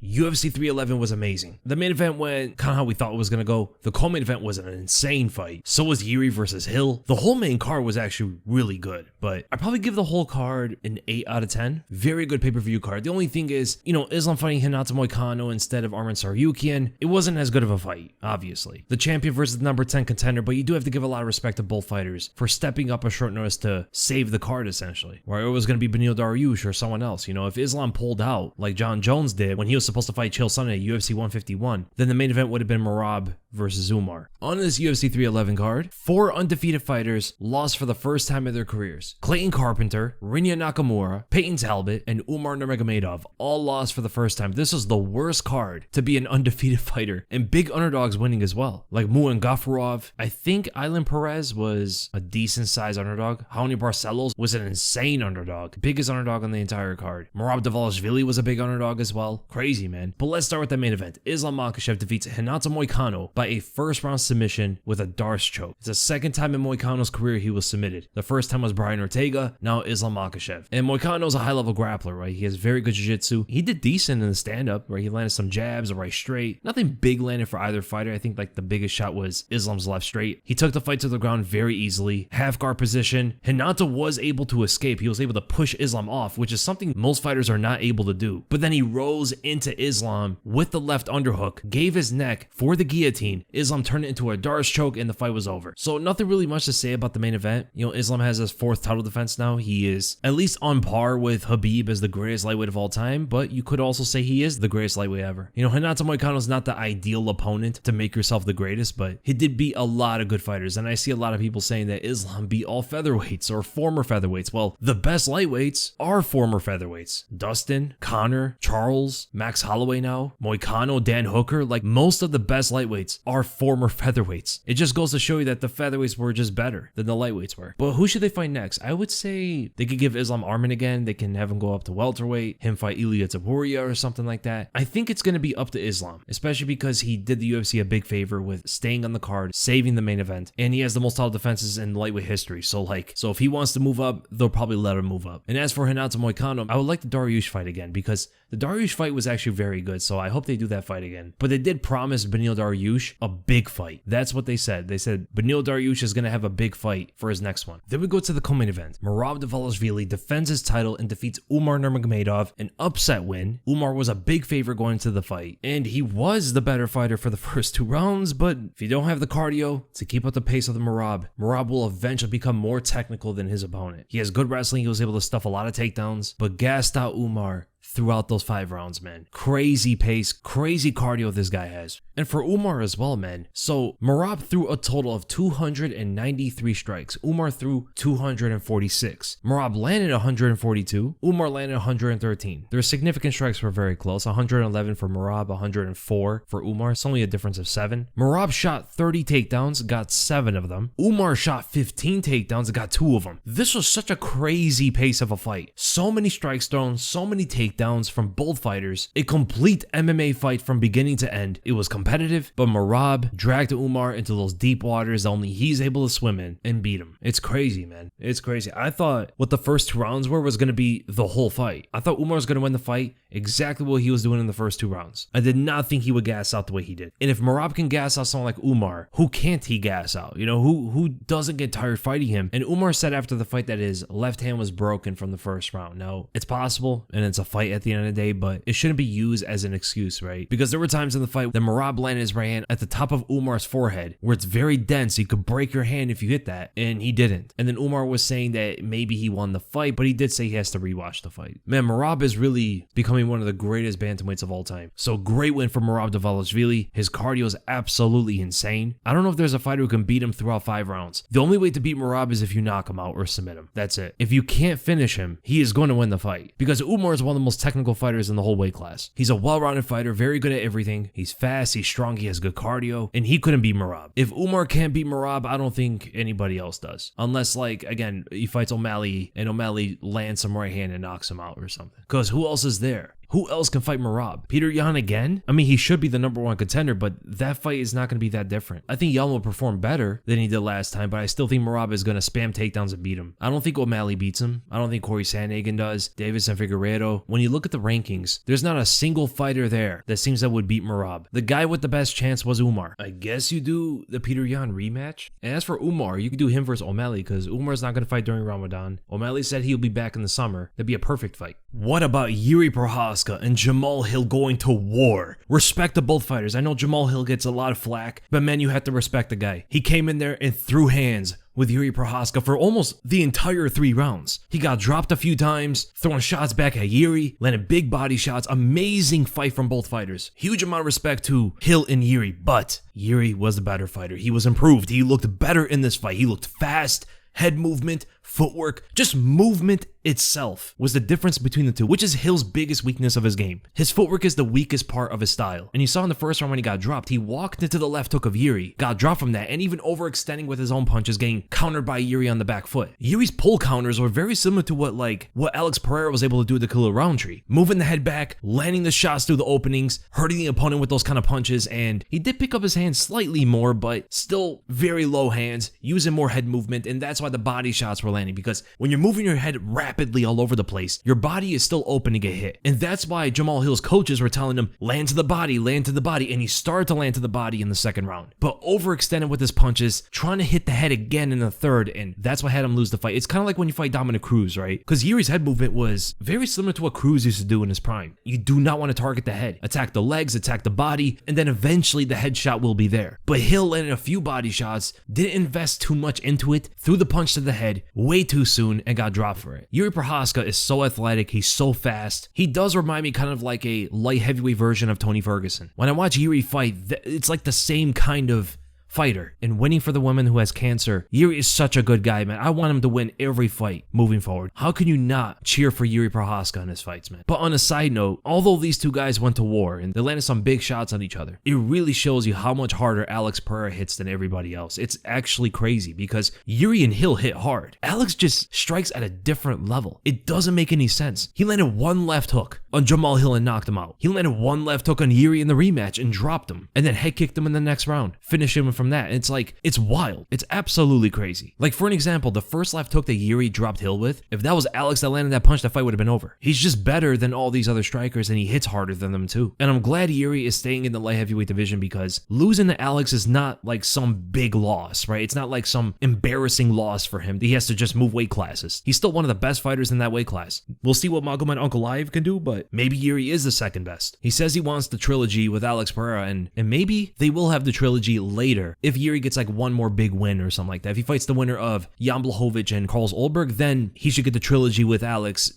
UFC 311 was amazing. The main event went kind of how we thought it was going to go. The co-main event was an insane fight. So was Jiri versus Hill. The whole main card was actually really good, but I'd probably give the whole card an 8 out of 10. Very good pay-per-view card. The only thing is, Islam fighting Renato Moicano instead of Arman Tsarukyan, it wasn't as good of a fight, obviously. The champion versus the number 10 contender, but you do have to give a lot of respect to both fighters for stepping up a short notice to save the card, essentially. Where it was going to be Beneil Dariush or someone else. If Islam pulled out, like John Jones did when he was supposed to fight Chael Sonnen at UFC 151, then the main event would have been Merab versus Umar. On this UFC 311 card, 4 undefeated fighters lost for the first time in their careers. Clayton Carpenter, Rinya Nakamura, Payton Talbott, and Umar Nurmagomedov all lost for the first time. This was the worst card to be an undefeated fighter, and big underdogs winning as well. Like Muin Gafurov, I think Ailin Perez was a decent size underdog. Raoni Barcelos was an insane underdog. Biggest underdog on the entire card. Merab Dvalishvili was a big underdog as well. Crazy, man. But let's start with the main event. Islam Makhachev defeats Renato Moicano by a first round submission with a Darce choke. It's the second time in Moicano's career he was submitted. The first time was Brian Ortega, now Islam Makhachev. And Moicano's a high level grappler, right? He has very good jiu-jitsu. He did decent in the stand-up, right? He landed some jabs, a right straight. Nothing big landed for either fighter. I think like the biggest shot was Islam's left straight. He took the fight to the ground very easily. Half guard position. Renato was able to escape. He was able to push Islam off, which is something most fighters are not able to do. But then he rose into Islam with the left underhook, gave his neck for the guillotine. Islam turned it into a Darce choke and the fight was over. So nothing really much to say about the main event. Islam has his 4th title defense now. He is at least on par with Khabib as the greatest lightweight of all time, but you could also say he is the greatest lightweight ever. Renato Moicano is not the ideal opponent to make yourself the greatest, but he did beat a lot of good fighters, and I see a lot of people saying that Islam beat all featherweights or former featherweights. Well, the best lightweights are former featherweights. Dustin, Conor, Charles, Max Holloway now, Moicano, Dan Hooker, like most of the best lightweights are former featherweights. It just goes to show you that the featherweights were just better than the lightweights were. But who should they fight next? I would say they could give Islam Arman again. They can have him go up to welterweight, him fight Ilia Topuria or something like that. I think it's going to be up to Islam, especially because he did the UFC a big favor with staying on the card, saving the main event, and he has the most title defenses in lightweight history. So if he wants to move up, they'll probably let him move up. And as for Renato Moicano, I would like the Dariush fight again because the Dariush fight was actually very good. So I hope they do that fight again. But they did promise Beneil Dariush a big fight. That's what they said. They said Beneil Dariush is going to have a big fight for his next one. Then we go to the co-main event. Merab Dvalishvili defends his title and defeats Umar Nurmagomedov, an upset win. Umar was a big favorite going into the fight, and he was the better fighter for the first 2 rounds, but if you don't have the cardio to keep up the pace of the Merab will eventually become more technical than his opponent. He has good wrestling. He was able to stuff a lot of takedowns, but gassed out Umar throughout those 5 rounds, man. Crazy pace, crazy cardio this guy has. And for Umar as well, man. So Merab threw a total of 293 strikes. Umar threw 246. Merab landed 142. Umar landed 113. Their significant strikes were very close. 111 for Merab, 104 for Umar. It's only a difference of 7. Merab shot 30 takedowns, got 7 of them. Umar shot 15 takedowns and got 2 of them. This was such a crazy pace of a fight. So many strikes thrown, so many takedowns from both fighters. A complete MMA fight from beginning to end. It was competitive, but Merab dragged Umar into those deep waters that only he's able to swim in and beat him. It's crazy, man. It's crazy. I thought what the first 2 rounds were was going to be the whole fight. I thought Umar was going to win the fight exactly what he was doing in the first 2 rounds. I did not think he would gas out the way he did. And if Merab can gas out someone like Umar, who can't he gas out? Who doesn't get tired fighting him? And Umar said after the fight that his left hand was broken from the first round. Now, it's possible, and it's a fight at the end of the day, but it shouldn't be used as an excuse, right? Because there were times in the fight that Merab landed his right hand at the top of Umar's forehead, where it's very dense. You could break your hand if you hit that, and he didn't. And then Umar was saying that maybe he won the fight, but he did say he has to rewatch the fight. Man, Merab is really becoming one of the greatest bantamweights of all time. So great win for Merab Dvalishvili. His cardio is absolutely insane. I don't know if there's a fighter who can beat him throughout 5 rounds. The only way to beat Merab is if you knock him out or submit him. That's it. If you can't finish him, he is going to win the fight because Umar is one of the most technical fighters in the whole weight class. He's a well-rounded fighter, very good at everything. He's fast, he's strong, he has good cardio, and he couldn't beat Merab. If Umar can't beat Merab, I don't think anybody else does. Unless, again, he fights O'Malley and O'Malley lands some right hand and knocks him out or something. Because who else is there? Who else can fight Merab? Peter Yan again? I mean, he should be the #1 contender, but that fight is not going to be that different. I think Yan will perform better than he did last time, but I still think Merab is going to spam takedowns and beat him. I don't think O'Malley beats him. I don't think Corey Sandhagen does. Davis and Figueiredo. When you look at the rankings, there's not a single fighter there that seems that would beat Merab. The guy with the best chance was Umar. I guess you do the Peter Yan rematch. And as for Umar, you could do him versus O'Malley because Umar's not going to fight during Ramadan. O'Malley said he'll be back in the summer. That'd be a perfect fight. What about Jiri Prochazka and Jamahal Hill going to war? Respect to both fighters. I know Jamahal Hill gets a lot of flack, but man, you have to respect the guy. He came in there and threw hands with Jiri Prochazka for almost the entire 3 rounds. He got dropped a few times, throwing shots back at Jiri, landing big body shots. Amazing fight from both fighters. Huge amount of respect to Hill and Jiri, but Jiri was the better fighter. He was improved. He looked better in this fight. He looked fast, head movement, footwork, just movement itself was the difference between the two, which is Hill's biggest weakness of his game. His footwork is the weakest part of his style. And you saw in the first round when he got dropped, he walked into the left hook of Jiri, got dropped from that, and even overextending with his own punches, getting countered by Jiri on the back foot. Jiri's pull counters were very similar to what Alex Pereira was able to do to Khalil Roundtree. Moving the head back, landing the shots through the openings, hurting the opponent with those kind of punches, and he did pick up his hands slightly more, but still very low hands, using more head movement, and that's why the body shots were landing, because when you're moving your head rapidly all over the place, your body is still open to get hit. And that's why Jamahal Hill's coaches were telling him, land to the body, and he started to land to the body in the second round. But overextended with his punches, trying to hit the head again in the third, and that's what had him lose the fight. It's kind of like when you fight Dominic Cruz, right? Because Jiri's head movement was very similar to what Cruz used to do in his prime. You do not want to target the head. Attack the legs, attack the body, and then eventually the headshot will be there. But Hill landed a few body shots, didn't invest too much into it, threw the punch to the head way too soon, and got dropped for it. Jiri Prochazka is so athletic, he's so fast. He does remind me kind of like a light heavyweight version of Tony Ferguson. When I watch Jiri fight, it's like the same kind of fighter. And winning for the woman who has cancer, Jiri is such a good guy, man. I want him to win every fight moving forward. How can you not cheer for Jiri Prochazka in his fights, man? But on a side note, although these two guys went to war and they landed some big shots on each other, it really shows you how much harder Alex Pereira hits than everybody else. It's actually crazy because Jiri and Hill hit hard. Alex just strikes at a different level. It doesn't make any sense. He landed one left hook on Jamahal Hill and knocked him out. He landed one left hook on Jiri in the rematch and dropped him, and then head kicked him in the next round, finishing him from that. It's like, it's wild. It's absolutely crazy. Like, for an example, the first left hook that Jiri dropped Hill with, if that was Alex that landed that punch, that fight would have been over. He's just better than all these other strikers, and he hits harder than them too. And I'm glad Jiri is staying in the light heavyweight division because losing to Alex is not like some big loss, right? It's not like some embarrassing loss for him. He has to just move weight classes. He's still one of the best fighters in that weight class. We'll see what Magomed Ankalaev can do, but maybe Jiri is the second best. He says he wants the trilogy with Alex Pereira, and maybe they will have the trilogy later if Jiri gets like one more big win or something like that. If he fights the winner of Jan Blachowicz and Carlos Ulberg, then he should get the trilogy with Alex,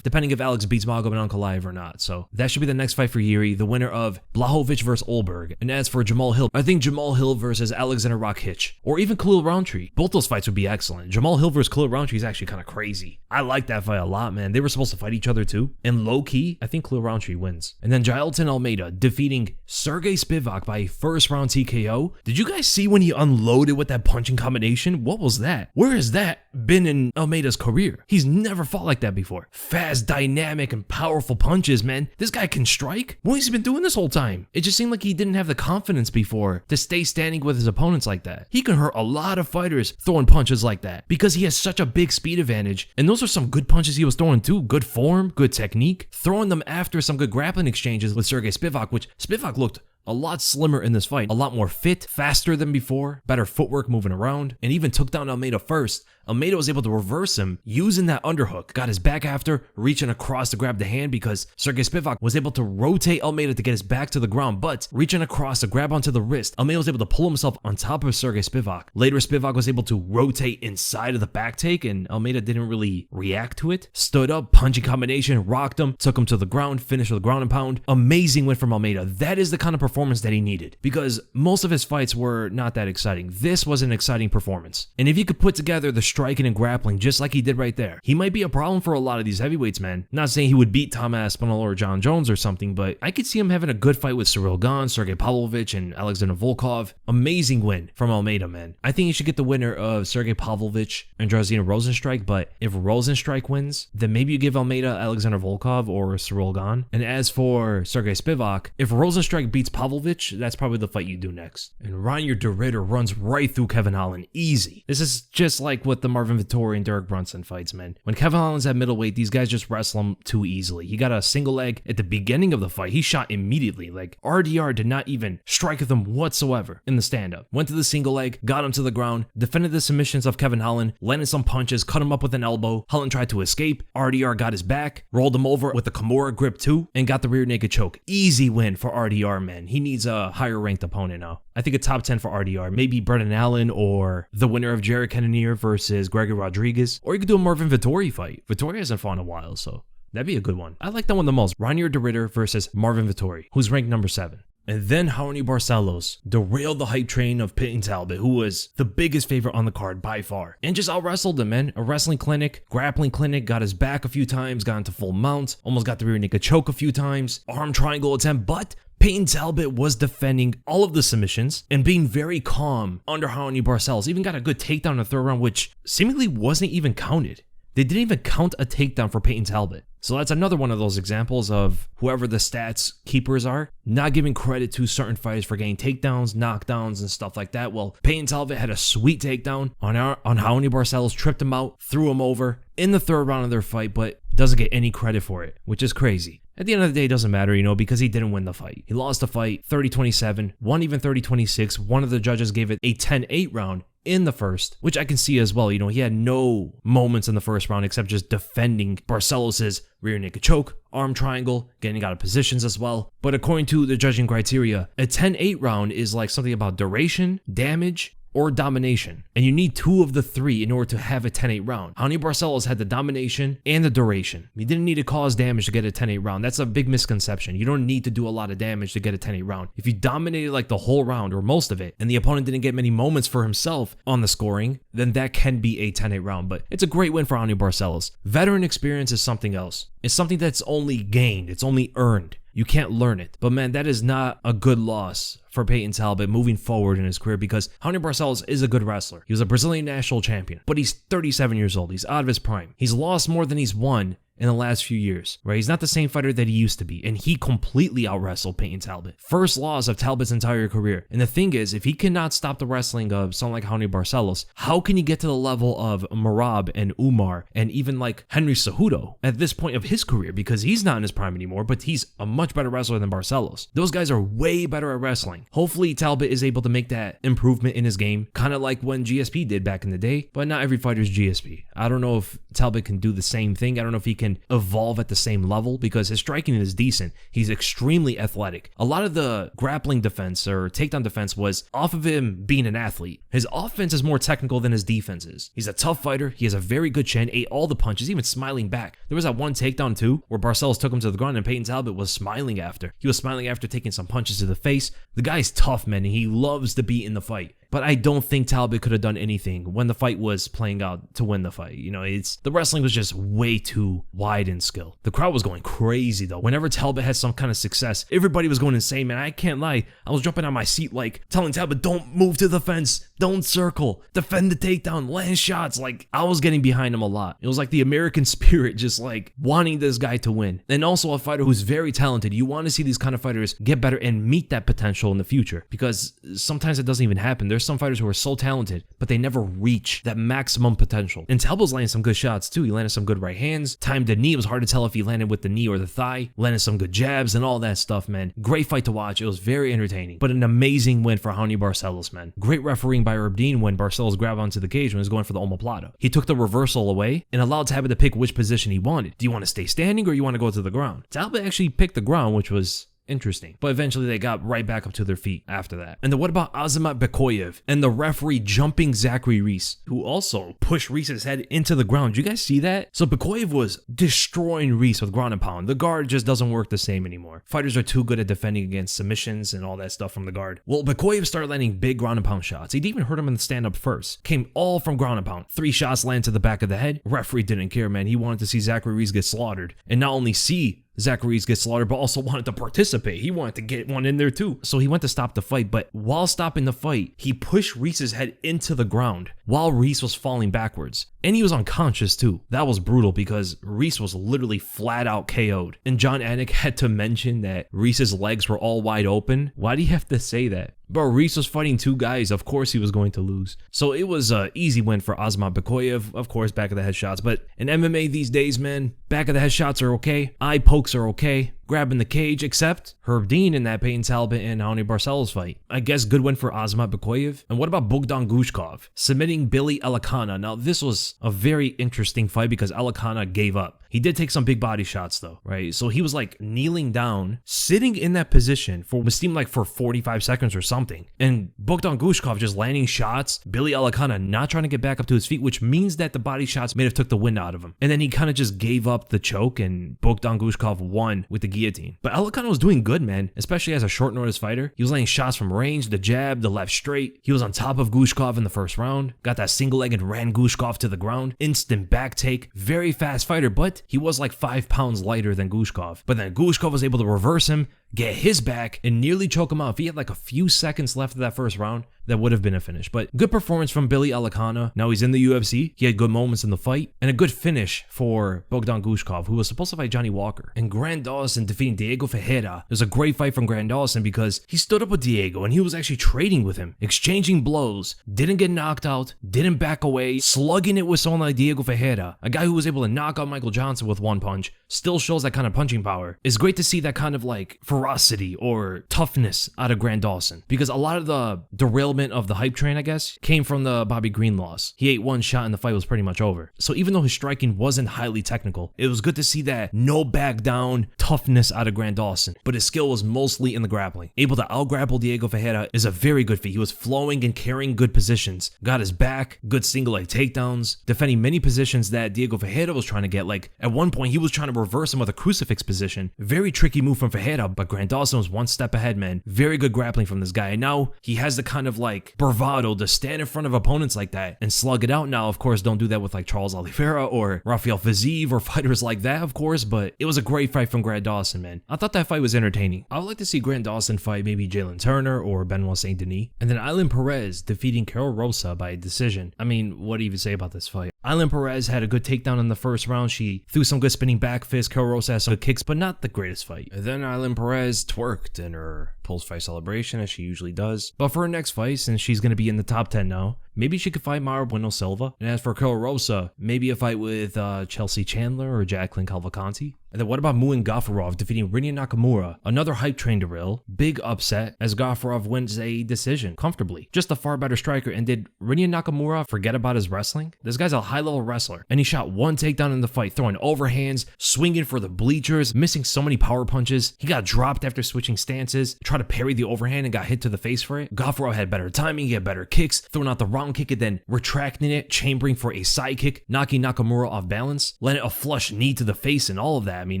depending if Alex beats Magomed Ankalaev or not. So that should be the next fight for Jiri, the winner of Blachowicz versus Ulberg. And as for Jamahal Hill, I think Jamahal Hill versus Alexander Rakhic, or even Khalil Roundtree, both those fights would be excellent. Jamahal Hill versus Khalil Roundtree is actually kind of crazy. I like that fight a lot, man. They were supposed to fight each other too. And low-key, I think Khalil Roundtree wins. And then Jailton Almeida defeating Sergey Spivak by first round TKO. Did you guys see when he unloaded with that punching combination? What was that? Where has that been in Almeida's career? He's never fought like that before. Fast, dynamic, and powerful punches, man. This guy can strike? What has he been doing this whole time? It just seemed like he didn't have the confidence before to stay standing with his opponents like that. He can hurt a lot of fighters throwing punches like that because he has such a big speed advantage. And those are some good punches he was throwing too. Good form, good technique. Throwing them after some good grappling exchanges with Sergey Spivak, which Spivak looked a lot slimmer in this fight, a lot more fit, faster than before, better footwork moving around, and even took down Almeida first. Almeida was able to reverse him using that underhook, got his back after, reaching across to grab the hand because Sergey Spivak was able to rotate Almeida to get his back to the ground, but reaching across to grab onto the wrist, Almeida was able to pull himself on top of Sergey Spivak. Later, Spivak was able to rotate inside of the back take, and Almeida didn't really react to it. Stood up, punching combination, rocked him, took him to the ground, finished with a ground and pound. Amazing win from Almeida. That is the kind of performance that he needed because most of his fights were not that exciting. This was an exciting performance. And if you could put together the striking and grappling just like he did right there. He might be a problem for a lot of these heavyweights, man. Not saying he would beat Tom Aspinall or John Jones or something, but I could see him having a good fight with Cyril Gane, Sergey Pavlovich, and Alexander Volkov. Amazing win from Almeida, man. I think he should get the winner of Sergey Pavlovich and Jairzinho Rozenstruik, but if Rozenstruik wins, then maybe you give Almeida Alexander Volkov or Cyril Gane. And as for Sergey Spivak, if Rozenstruik beats Pavlovich, that's probably the fight you do next. And Reinier de Ridder runs right through Kevin Holland, easy. This is just like with the Marvin Vettori and Derek Brunson fights, man. When Kevin Holland's at middleweight, these guys just wrestle him too easily. He got a single leg at the beginning of the fight. He shot immediately. Like, RDR did not even strike at them whatsoever in the stand-up. Went to the single leg, got him to the ground, defended the submissions of Kevin Holland, landed some punches, cut him up with an elbow. Holland tried to escape. RDR got his back, rolled him over with the Kimura grip too, and got the rear naked choke. Easy win for RDR, man. He needs a higher ranked opponent now. I think a top 10 for RDR. Maybe Brendan Allen or the winner of Jared Cannonier versus Gregory Rodriguez. Or you could do a Marvin Vettori fight. Vettori hasn't fought in a while, so that'd be a good one. I like that one the most. Reinier de Ridder versus Marvin Vettori, who's ranked number 7. And then Raoni Barcelos derailed the hype train of Payton Talbott, who was the biggest favorite on the card by far, and just out-wrestled him, man. A wrestling clinic, grappling clinic, got his back a few times, got into full mount, almost got the rear naked choke a few times, arm triangle attempt, but Payton Talbott was defending all of the submissions and being very calm under Raoni Barcelos. Even got a good takedown in the third round, which seemingly wasn't even counted. They didn't even count a takedown for Payton Talbott. So that's another one of those examples of whoever the stats keepers are, not giving credit to certain fighters for getting takedowns, knockdowns, and stuff like that. Well, Payton Talbott had a sweet takedown on Raoni Barcelos, tripped him out, threw him over in the third round of their fight, but doesn't get any credit for it, which is crazy. At the end of the day, it doesn't matter, because he didn't win the fight. He lost the fight 30-27, won even 30-26. One of the judges gave it a 10-8 round in the first, which I can see as well. He had no moments in the first round except just defending Barcelos' rear naked choke, arm triangle, getting out of positions as well. But according to the judging criteria, a 10-8 round is like something about duration, damage, or domination. And you need 2 of the 3 in order to have a 10-8 round. Raoni Barcelos had the domination and the duration. He didn't need to cause damage to get a 10-8 round. That's a big misconception. You don't need to do a lot of damage to get a 10-8 round. If you dominated like the whole round or most of it, and the opponent didn't get many moments for himself on the scoring, then that can be a 10-8 round. But it's a great win for Raoni Barcelos. Veteran experience is something else. It's something that's only gained. It's only earned. You can't learn it. But man, that is not a good loss for Payton Talbott moving forward in his career, because Raoni Barcelos is a good wrestler. He was a Brazilian national champion, but he's 37 years old. He's out of his prime. He's lost more than he's won in the last few years, right? He's not the same fighter that he used to be, and he completely out-wrestled Payton Talbott. First loss of Talbott's entire career. And the thing is, if he cannot stop the wrestling of someone like Raoni Barcelos, how can he get to the level of Merab and Umar and even like Henry Cejudo at this point of his career? Because he's not in his prime anymore, but he's a much better wrestler than Barcelos. Those guys are way better at wrestling. Hopefully Talbott is able to make that improvement in his game, kind of like when GSP did back in the day, but not every fighter's GSP. I don't know if Talbott can do the same thing. I don't know if he can evolve at the same level, because his striking is decent. He's extremely athletic. A lot of the grappling defense or takedown defense was off of him being an athlete. His offense is more technical than his defense is. He's a tough fighter. He has a very good chin, ate all the punches, even smiling back. There was that one takedown too, where Barcelos took him to the ground and Payton Talbott was smiling after. He was smiling after taking some punches to the face. The guy's tough, man, and he loves to be in the fight. But I don't think Talbott could have done anything when the fight was playing out to win the fight. The wrestling was just way too wide in skill. The crowd was going crazy though. Whenever Talbott had some kind of success, everybody was going insane, man. I can't lie. I was jumping on my seat like telling Talbott, don't move to the fence, don't circle, defend the takedown, land shots. Like, I was getting behind him a lot. It was like the American spirit, just like wanting this guy to win. And also a fighter who's very talented. You want to see these kind of fighters get better and meet that potential in the future, because sometimes it doesn't even happen. There's some fighters who are so talented, but they never reach that maximum potential. And Talbott's landing some good shots too. He landed some good right hands, timed the knee. It was hard to tell if he landed with the knee or the thigh. Landed some good jabs and all that stuff, man. Great fight to watch. It was very entertaining, but an amazing win for Raoni Barcelos, man. Great refereeing by Herb Dean when Barcelos grabbed onto the cage when he was going for the omoplata. He took the reversal away and allowed Talbot to pick which position he wanted. Do you want to stay standing or you want to go to the ground? Talbot actually picked the ground, which was Interesting. But eventually they got right back up to their feet after that. And then what about Azamat Bekoev and the referee jumping Zachary Reese, who also pushed Reese's head into the ground? Did you guys see that? So Bekoev was destroying Reese with ground and pound. The guard just doesn't work the same anymore. Fighters are too good at defending against submissions and all that stuff from the guard. Well, Bekoev started landing big ground and pound shots. He'd even hurt him in the stand-up first. Came all from ground and pound. 3 shots landed to the back of the head. Referee didn't care, man. He wanted to see Zachary Reese get slaughtered. And not only see Zachary gets slaughtered, but also wanted to participate. He wanted to get one in there too. So he went to stop the fight, but while stopping the fight, he pushed Reese's head into the ground while Reese was falling backwards. And he was unconscious too. That was brutal because Reese was literally flat out KO'd. And John Anik had to mention that Reese's legs were all wide open. Why do you have to say that? Bro, Reese was fighting 2 guys. Of course he was going to lose. So it was an easy win for Azamat Bekoev. Of course, back of the head shots. But in MMA these days, man, back of the head shots are okay. Eye pokes are okay. Grabbing the cage, except Herb Dean in that Payton Talbott and Raoni Barcelos fight. I guess good win for Azamat Bekoev. And what about Bogdan Guskov submitting Billy Elekana? Now, this was a very interesting fight because Elekana gave up. He did take some big body shots though, right? So he was like kneeling down, sitting in that position for what seemed like for 45 seconds or something. And Bogdan Guskov just landing shots, Billy Elekana not trying to get back up to his feet, which means that the body shots may have took the wind out of him. And then he kind of just gave up the choke and Bogdan Guskov won with the guillotine. But Elekana was doing good, man, especially as a short notice fighter. He was landing shots from range, the jab, the left straight. He was on top of Guskov in the first round, got that single leg and ran Guskov to the ground. Instant back take, very fast fighter, but he was like 5 pounds lighter than Guskov. But then Guskov was able to reverse him, get his back, and nearly choke him out. If he had like a few seconds left of that first round, that would have been a finish. But good performance from Billy Elekana. Now he's in the UFC. He had good moments in the fight. And a good finish for Bogdan Guskov, who was supposed to fight Johnny Walker. And Grand Dawson defeating Diego Ferreira. It was a great fight from Grand Dawson because he stood up with Diego and he was actually trading with him, exchanging blows, didn't get knocked out, didn't back away, slugging it with someone like Diego Ferreira, a guy who was able to knock out Michael Johnson with one punch, still shows that kind of punching power. It's great to see that kind of like ferocity or toughness out of Grand Dawson because a lot of the derailment of the hype train, I guess, came from the Bobby Green loss. He ate one shot and the fight was pretty much over. So even though his striking wasn't highly technical, it was good to see that no back down toughness out of Grand Dawson, but his skill was mostly in the grappling. Able to out-grapple Diego Ferreira is a very good feat. He was flowing and carrying good positions, got his back, good single leg takedowns, defending many positions that Diego Ferreira was trying to get. Like at one point, he was trying to reverse him with a crucifix position. Very tricky move from Ferreira, but Grand Dawson was one step ahead, man. Very good grappling from this guy. And now he has the kind of like bravado to stand in front of opponents like that and slug it out. Now, of course, don't do that with like Charles Oliveira or Rafael Fiziev or fighters like that, of course, but it was a great fight from Grand Dawson, man. I thought that fight was entertaining. I would like to see Grand Dawson fight maybe Jailton Turner or Benoit Saint Denis. And then Ailin Perez defeating Karol Rosa by decision. I mean, what do you even say about this fight? Ailin Perez had a good takedown in the first round. She threw some good spinning back fists. Karol Rosa has some good kicks, but not the greatest fight. And then Ailin Perez twerked in her post-fight celebration, as she usually does. But for her next fight, since she's going to be in the top 10 now, maybe she could fight Mara Bueno Silva. And as for Karol Rosa, maybe a fight with Chelsea Chandler or Jacqueline Calvacanti. And then what about Muin Gafurov defeating Reinier Nakamura? Another hype train derail. Big upset as Gafurov wins a decision comfortably. Just a far better striker. And did Reinier Nakamura forget about his wrestling? This guy's a high-level wrestler. And he shot one takedown in the fight, throwing overhands, swinging for the bleachers, missing so many power punches. He got dropped after switching stances, tried to parry the overhand and got hit to the face for it. Gafurov had better timing, he had better kicks, throwing out the round kick and then retracting it, chambering for a side kick, knocking Nakamura off balance, landing a flush knee to the face and all of that. I mean,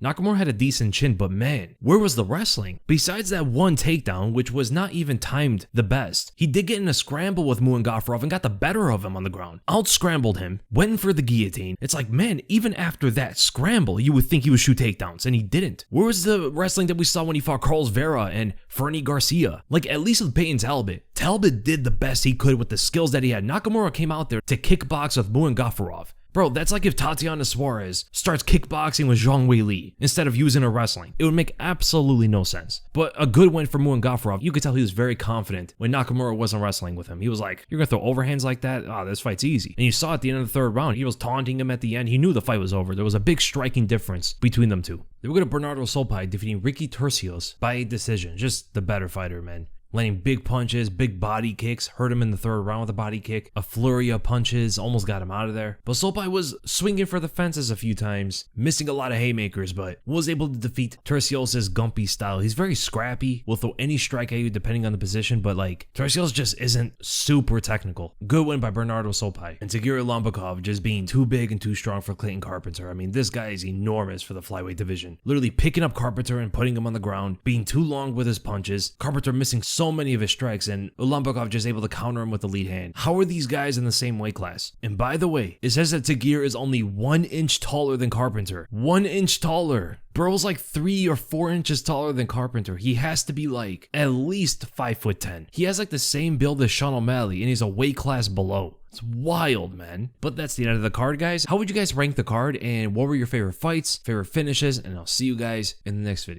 Nakamura had a decent chin, but man, where was the wrestling? Besides that one takedown, which was not even timed the best, he did get in a scramble with Muin Gafurov and got the better of him on the ground. Out-scrambled him, went for the guillotine. It's like, man, even after that scramble, you would think he would shoot takedowns, and he didn't. Where was the wrestling that we saw when he fought Carlos Vera and Fernie Garcia? Like, at least with Payton Talbott did the best he could with the skills that he had. Nakamura came out there to kickbox with Muin Gafurov. Bro, that's like if Tatiana Suarez starts kickboxing with Zhang Weili instead of using her wrestling. It would make absolutely no sense. But a good win for Muin Gafurov. You could tell he was very confident when Nakamura wasn't wrestling with him. He was like, you're going to throw overhands like that? Oh, this fight's easy. And you saw at the end of the third round, he was taunting him at the end. He knew the fight was over. There was a big striking difference between them two. Then we're going to Bernardo Sopai defeating Ricky Turcios by decision. Just the better fighter, man. landing big punches, big body kicks, hurt him in the third round with a body kick. A flurry of punches almost got him out of there. But Solpai was swinging for the fences a few times, missing a lot of haymakers, but was able to defeat Turcios' gumpy style. He's very scrappy, will throw any strike at you depending on the position, but like Turcios just isn't super technical. Good win by Bernardo Solpai. And Tagir Lombakov just being too big and too strong for Clayton Carpenter. I mean, this guy is enormous for the flyweight division. Literally picking up Carpenter and putting him on the ground, being too long with his punches, Carpenter missing so many of his strikes, and Lombakov just able to counter him with the lead hand. How are these guys in the same weight class? And by the way, it says that Tagir is only 1 inch taller than Carpenter. 1 inch taller. Bro's like 3 or 4 inches taller than Carpenter. He has to be like at least 5'10". He has like the same build as Sean O'Malley, and he's a weight class below. It's wild, man. But that's the end of the card, guys. How would you guys rank the card, and what were your favorite fights, favorite finishes? And I'll see you guys in the next video.